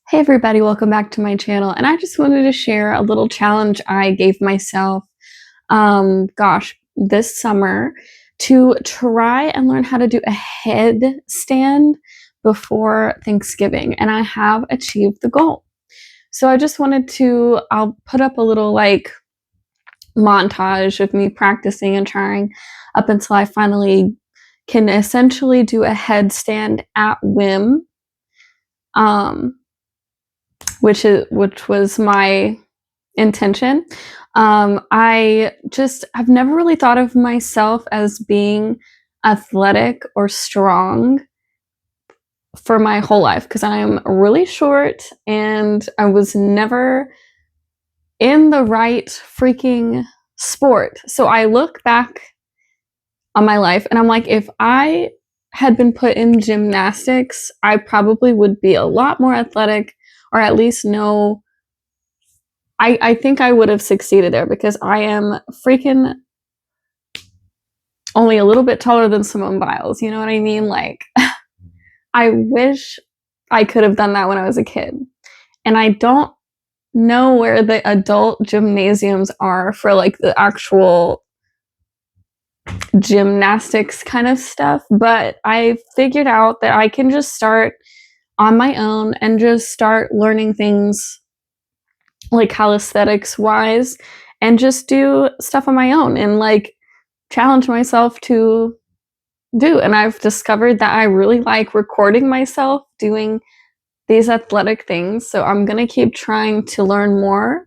Hey everybody, welcome back to my channel. And I just wanted to share a little challenge I gave myself, this summer to try and learn how to do a headstand before Thanksgiving. And I have achieved the goal. So I just wanted to, I'll put up a little montage of me practicing and trying up until I finally can essentially do a headstand at whim. Which was my intention. I've never really thought of myself as being athletic or strong for my whole life because I'm really short and I was never in the right freaking sport. So I look back on my life and I'm like, if I had been put in gymnastics, I probably would be a lot more athletic, or at least know. I think I would have succeeded there because I am freaking only a little bit taller than Simone Biles. You know what I mean? Like, I wish I could have done that when I was a kid. And I don't know where the adult gymnasiums are for like the actual gymnastics kind of stuff, but I figured out that I can just start on my own and just start learning things like calisthenics wise and just do stuff on my own and like challenge myself to do. And I've discovered that I really like recording myself doing these athletic things. So I'm going to keep trying to learn more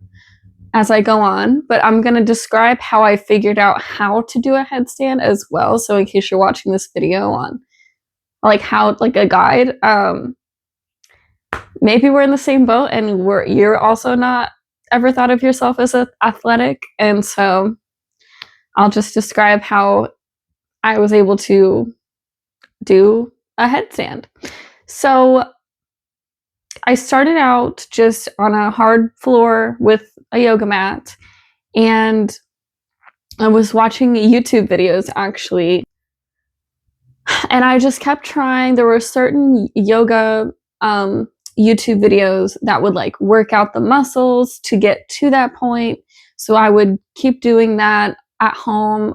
as I go on, but I'm going to describe how I figured out how to do a headstand as well. So in case you're watching this video on like how, like a guide, maybe we're in the same boat and you're also not ever thought of yourself as athletic. And so I'll just describe how I was able to do a headstand. So I started out just on a hard floor with a yoga mat, and I was watching YouTube videos actually, and I just kept trying. There were certain yoga YouTube videos that would like work out the muscles to get to that point. So I would keep doing that at home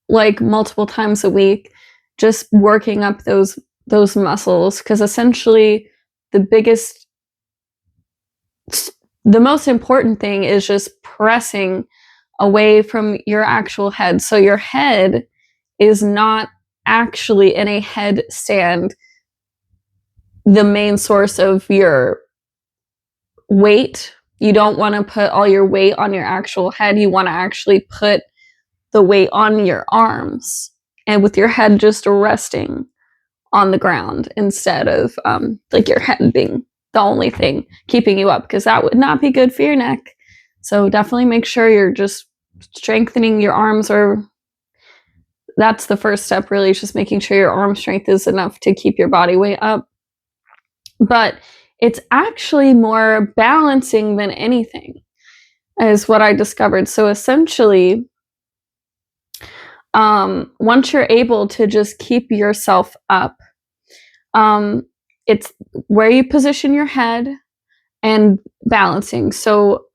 like multiple times a week, just working up those muscles, because essentially the most important thing is just pressing away from your actual head. So your head is not actually in a headstand the main source of your weight. You don't want to put all your weight on your actual head. You want to actually put the weight on your arms and with your head just resting on the ground instead of like your head being the only thing keeping you up, because that would not be good for your neck. So definitely make sure you're just strengthening your arms, or that's the first step really, is just making sure your arm strength is enough to keep your body weight up. But it's actually more balancing than anything, is what I discovered. So essentially, once you're able to just keep yourself up, it's where you position your head and balancing. So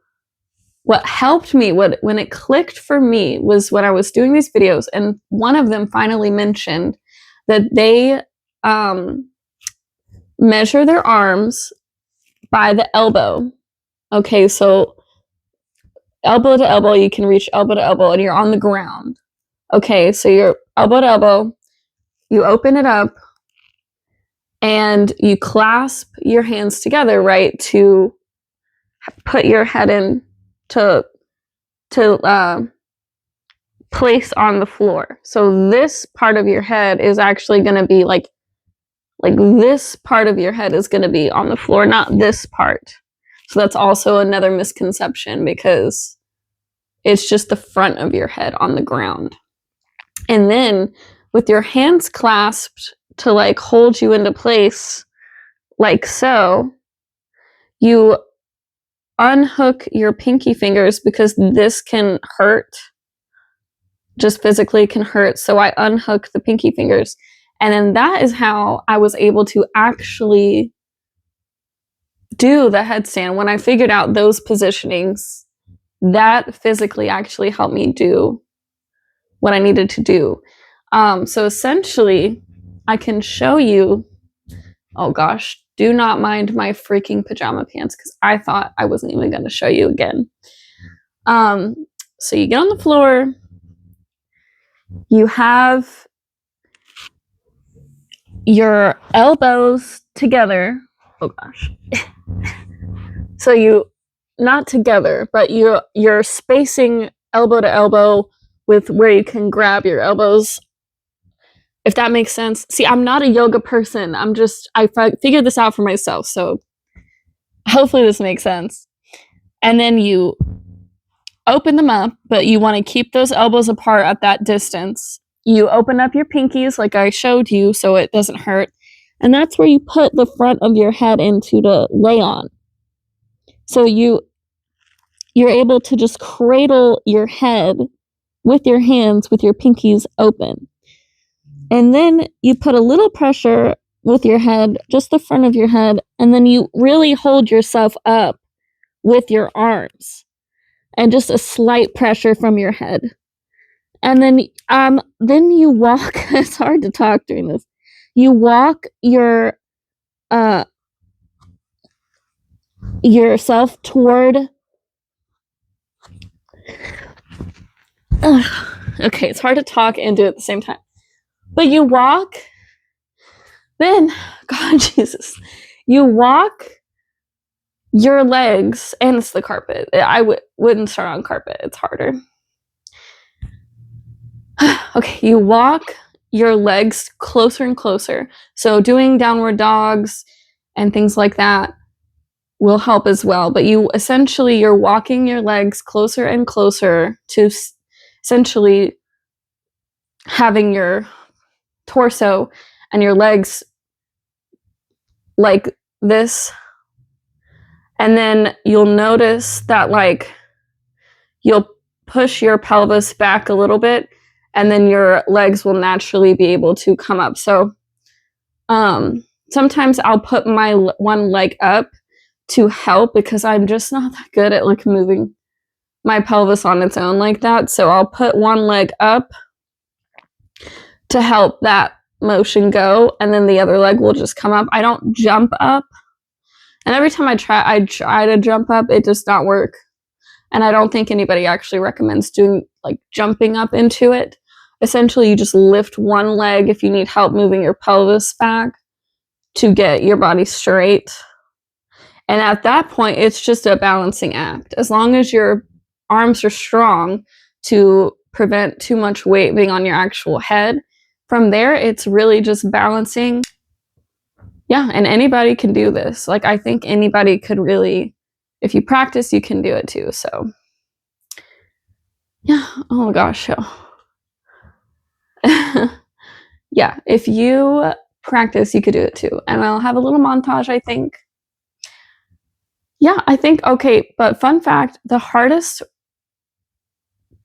what helped me, when it clicked for me, was when I was doing these videos, and one of them finally mentioned that they measure their arms by the elbow. Okay, so elbow to elbow, you can reach elbow to elbow and you're on the ground. Okay, so you're elbow to elbow, you open it up, and you clasp your hands together, right, to put your head in to place on the floor. So this part of your head is actually going to be like this part of your head is going to be on the floor, not this part. So that's also another misconception, because it's just the front of your head on the ground. And then with your hands clasped to like hold you into place like so, you unhook your pinky fingers, because this can hurt, just physically can hurt. So I unhook the pinky fingers, and then that is how I was able to actually do the headstand, when I figured out those positionings, that physically actually helped me do what I needed to do. So essentially, I can show you. Oh gosh, do not mind my freaking pajama pants because I thought I wasn't even going to show you again. So you get on the floor. You have your elbows together. Oh gosh. So you, not together, but you're spacing elbow to elbow with where you can grab your elbows, if that makes sense. See, I'm not a yoga person. I figured this out for myself, so hopefully this makes sense. And then you open them up, but you want to keep those elbows apart at that distance. You open up your pinkies like I showed you so it doesn't hurt. And that's where you put the front of your head into to lay on. So you're able to just cradle your head with your hands with your pinkies open. And then you put a little pressure with your head, just the front of your head, and then you really hold yourself up with your arms and just a slight pressure from your head. And then you walk. It's hard to talk during this. You walk yourself toward. Okay, it's hard to talk and do it at the same time. But you walk. Then, God, Jesus, you walk your legs, and it's the carpet. I wouldn't start on carpet. It's harder. Okay, you walk your legs closer and closer. So doing downward dogs and things like that will help as well. But you're walking your legs closer and closer to essentially having your torso and your legs like this. And then you'll notice that you'll push your pelvis back a little bit, and then your legs will naturally be able to come up. So sometimes I'll put my one leg up to help because I'm just not that good at moving my pelvis on its own like that. So I'll put one leg up to help that motion go, and then the other leg will just come up. I don't jump up. And every time I try to jump up, it does not work. And I don't think anybody actually recommends doing jumping up into it. Essentially, you just lift one leg if you need help moving your pelvis back to get your body straight. And at that point, it's just a balancing act. As long as your arms are strong to prevent too much weight being on your actual head, from there, it's really just balancing. Yeah, and anybody can do this. I think anybody could really, if you practice, you can do it too. So, yeah. Oh my gosh. Yeah, if you practice, you could do it too. And I'll have a little montage, I think. Yeah, I think, okay, but fun fact, the hardest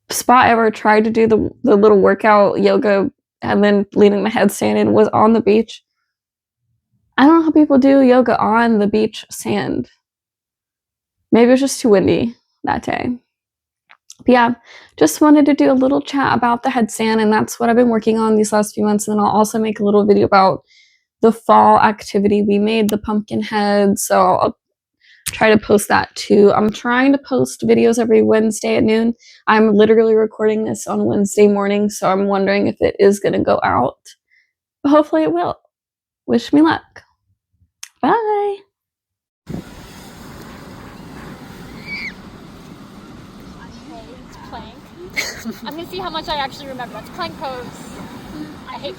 spot I ever tried to do the little workout yoga and then leading the headstand in was on the beach. I don't know how people do yoga on the beach sand. Maybe it was just too windy that day. But yeah, just wanted to do a little chat about the headstand, and that's what I've been working on these last few months. And then I'll also make a little video about the fall activity we made, the pumpkin head. So I'll try to post that too. I'm trying to post videos every Wednesday at noon. I'm literally recording this on Wednesday morning, so I'm wondering if it is going to go out. But hopefully it will. Wish me luck. Bye. Okay, it's plank. I'm gonna see how much I actually remember. That's plank pose. I hate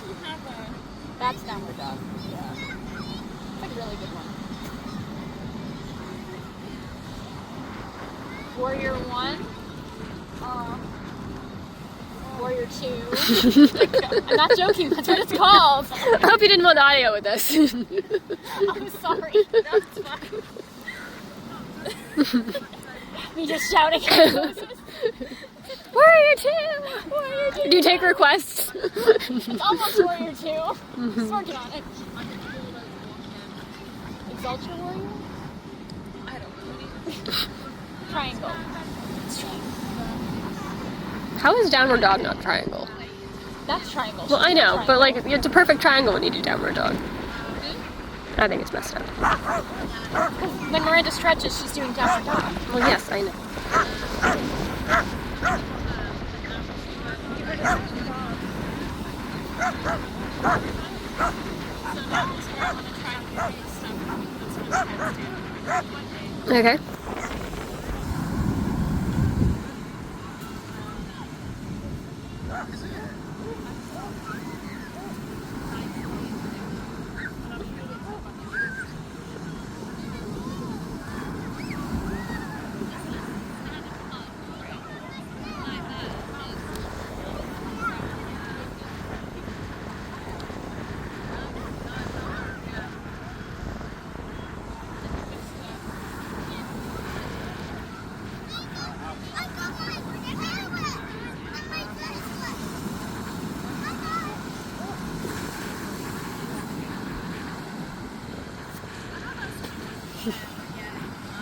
that's downward dog. Yeah. It's like a really good one. Warrior 1. Warrior 2. I'm not joking, that's what it's called. I hope you didn't want audio with this. I'm sorry. That's fine. Me just shouting at poses. Warrior 2! Warrior 2! Do you take requests? It's almost Warrior 2. Just working on it. Exalt your warrior? Triangle. How is downward dog not triangle? That's triangle. Well, I know, but like it's a perfect triangle when you do downward dog. I think it's messed up. When Miranda stretches, she's doing downward dog. Well, yes, I know. Okay.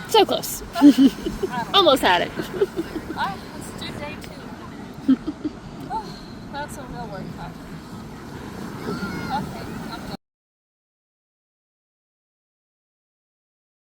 So close. Almost had it. Alright, let's do day 2. Oh, that's a real workout.